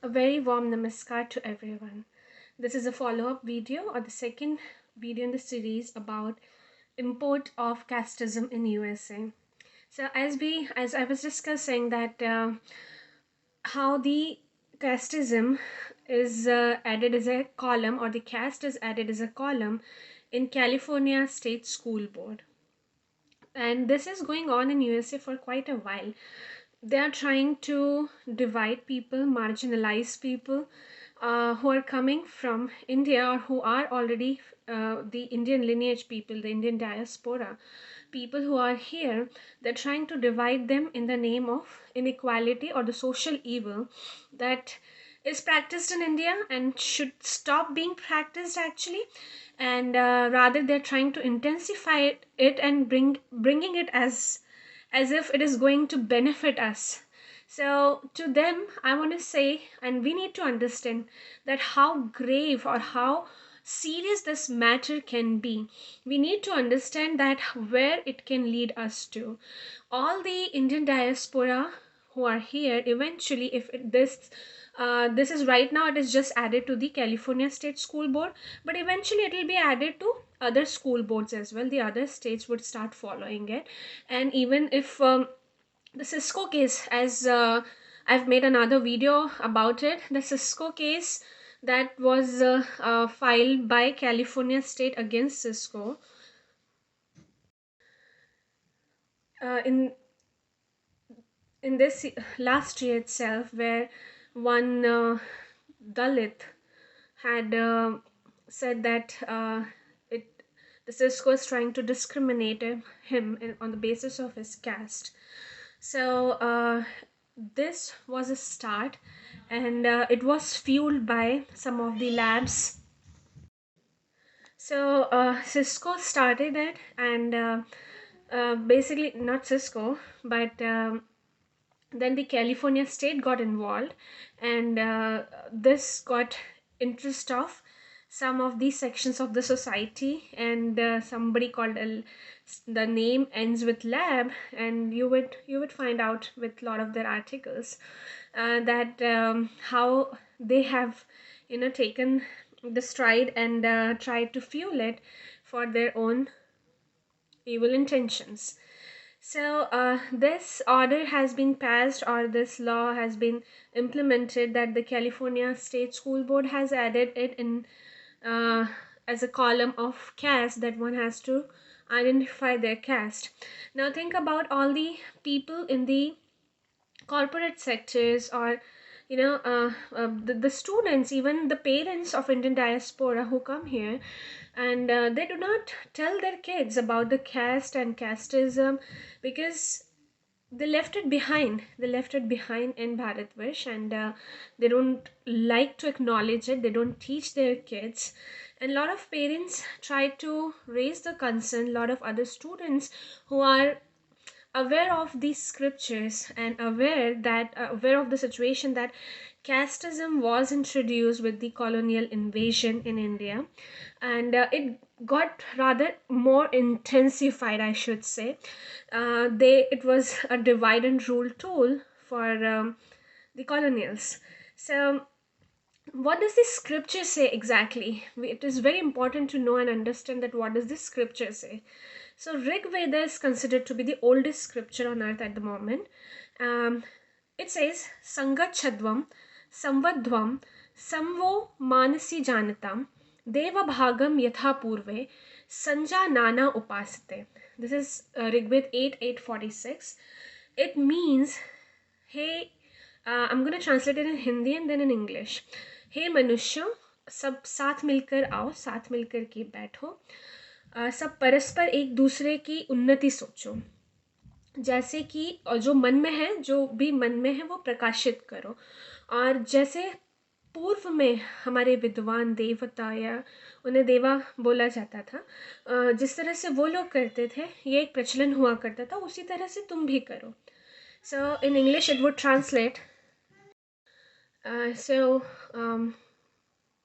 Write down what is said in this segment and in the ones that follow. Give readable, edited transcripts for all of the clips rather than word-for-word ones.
A very warm namaskar to everyone. This is a follow-up video or the second video in the series about import of casteism in USA. So as I was discussing that how the casteism is added as a column, or the caste is added as a column in California State School Board. And this is going on in USA for quite a while. They are trying to divide people, marginalize people who are coming from India or who are already the Indian lineage people, the Indian diaspora, people who are here. They're trying to divide them in the name of inequality or the social evil that is practiced in India and should stop being practiced actually, and rather they're trying to intensify it and bringing it as if it is going to benefit us. So to them I want to say, and we need to understand that how grave or how serious this matter can be. We need to understand that where it can lead us to. All the Indian diaspora who are here, eventually if this is right now, it is just added to the California State School Board, but eventually it will be added to other school boards as well. The other states would start following it. And even if the Cisco case, as I've made another video about it, the Cisco case that was filed by California State against Cisco, in this last year itself, where one Dalit had said that it the Cisco is trying to discriminate him on the basis of his caste. So this was a start, and it was fueled by some of the labs. So Cisco started it, and basically not Cisco, but then the California state got involved, and this got interest of some of these sections of the society, and somebody called the name ends with lab, and you would find out with a lot of their articles that how they have taken the stride and tried to fuel it for their own evil intentions. So this order has been passed, or this law has been implemented, that the California State School Board has added it in uh, as a column of caste, that one has to identify their caste. Now think about all the people in the corporate sectors, or the students, even the parents of Indian diaspora who come here, and they do not tell their kids about the caste and casteism, because they left it behind in Bharatvarsh, and they don't like to acknowledge it. They don't teach their kids, and a lot of parents try to raise the concern. A lot of other students who are aware of these scriptures and aware of the situation that casteism was introduced with the colonial invasion in India, and it got rather more intensified, I should say. It was a divide and rule tool for the colonials. So what does the scripture say exactly? It is very important to know and understand that what does the scripture say. So Rig Veda is considered to be the oldest scripture on earth at the moment. It says Sangachadvam Samvadvam Samvo Manasi Janatam Deva Bhagam Yatha Purve Sanja Nana Upasate. This is Rigved 8:846. It means, hey, I'm going to translate it in Hindi and then in English. हे मनुष्यों, सब साथ मिलकर आओ, साथ मिलकर के बैठो, सब परस्पर एक दूसरे की उन्नति सोचो, जैसे कि जो मन में है, जो भी मन में है वो प्रकाशित करो. और जैसे पूर्व में हमारे विद्वान देवता, या उन्हें देवा बोला जाता था, जिस तरह से वो लोग करते थे, ये एक प्रचलन हुआ करता था, उसी तरह से तुम भी करो. So in English it would translate,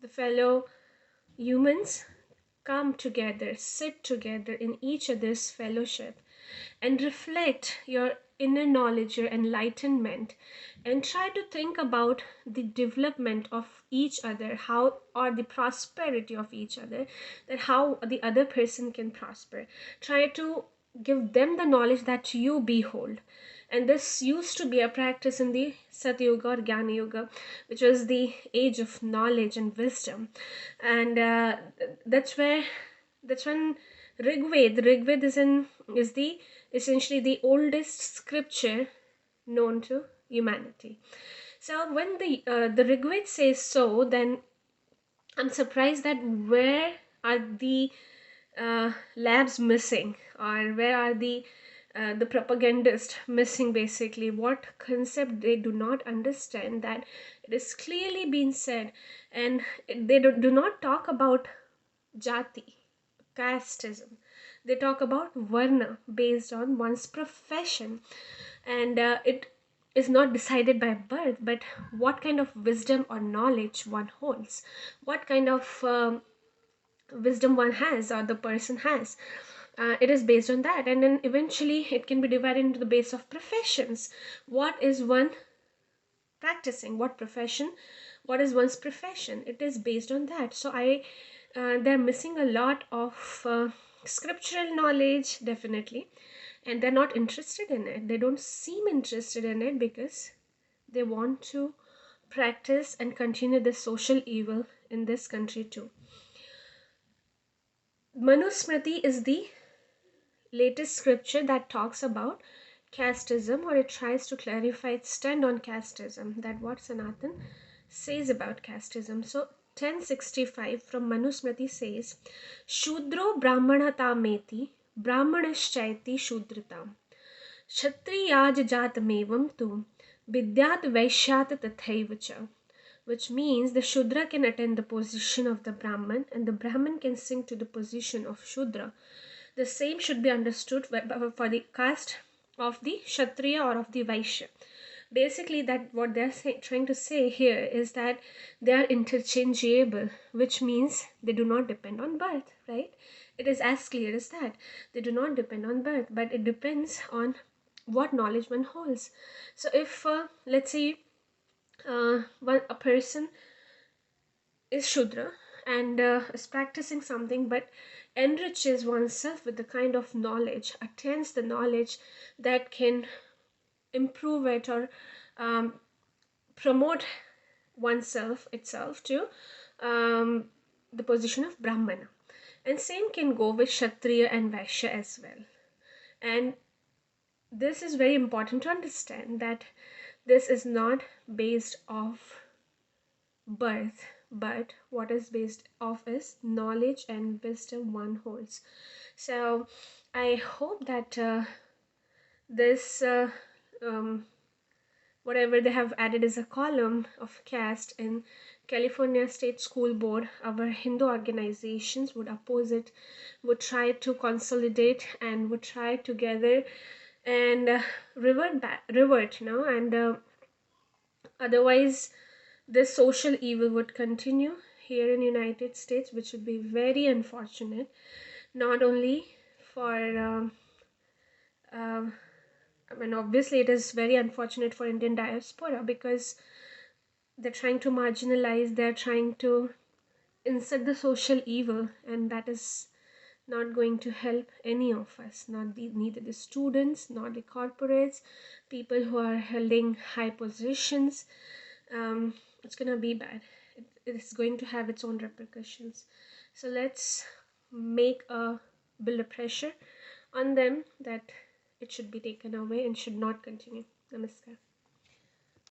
the fellow humans come together, sit together in each other's fellowship, and reflect your inner knowledge, your enlightenment, and try to think about the development of each other, how, or the prosperity of each other, that how the other person can prosper. Try to give them the knowledge that you behold. And this used to be a practice in the Satyuga or Jnana Yuga, which was the age of knowledge and wisdom. And that's when Rigved is the essentially the oldest scripture known to humanity. So when the Rigved says so, then I'm surprised that where are the labs missing, or where are the propagandists missing? Basically, what concept they do not understand, that it is clearly been said, and they do not talk about jati, casteism. They talk about varna based on one's profession, and it is not decided by birth, but what kind of wisdom or knowledge one holds, what kind of wisdom one has or the person has. It is based on that, and then eventually it can be divided into the base of professions. What is one practicing? What profession? What is one's profession? It is based on that. So they're missing a lot of scriptural knowledge, definitely, and they're not interested in it. They don't seem interested in it because they want to practice and continue the social evil in this country too. Manusmriti is the latest scripture that talks about casteism, or it tries to clarify its stand on casteism, that what Sanatan says about casteism. So 1065 from Manusmriti says, Shudro Brahmanatameti Brahmanaschaiti Shudratam Kshatriyaj Jatamevam tu Vidyat Vaishyat Tathaivacha, which means the Shudra can attain the position of the Brahman, and the Brahman can sink to the position of Shudra. The same should be understood for the caste of the Kshatriya or of the Vaishya. Basically, that what they're trying to say here is that they are interchangeable, which means they do not depend on birth, right? It is as clear as that. They do not depend on birth, but it depends on what knowledge one holds. So if, let's say, a person is Shudra and is practicing something, but enriches oneself with the kind of knowledge, attains the knowledge that can improve it or promote oneself itself to the position of Brahmana. And same can go with Kshatriya and Vaishya as well. And this is very important to understand, that this is not based off birth, but what is based off is knowledge and wisdom one holds. So I hope that this whatever they have added as a column of caste in California State School Board, our Hindu organizations would oppose it, would try to consolidate, and would try together and revert, and otherwise this social evil would continue here in United States, which would be very unfortunate, not only for I mean, obviously it is very unfortunate for Indian diaspora, because they're trying to marginalize, they're trying to insert the social evil, and that is not going to help any of us, neither the students nor the corporates, people who are holding high positions. It's gonna be bad. It's going to have its own repercussions. So let's build a pressure on them that it should be taken away and should not continue. Namaskar.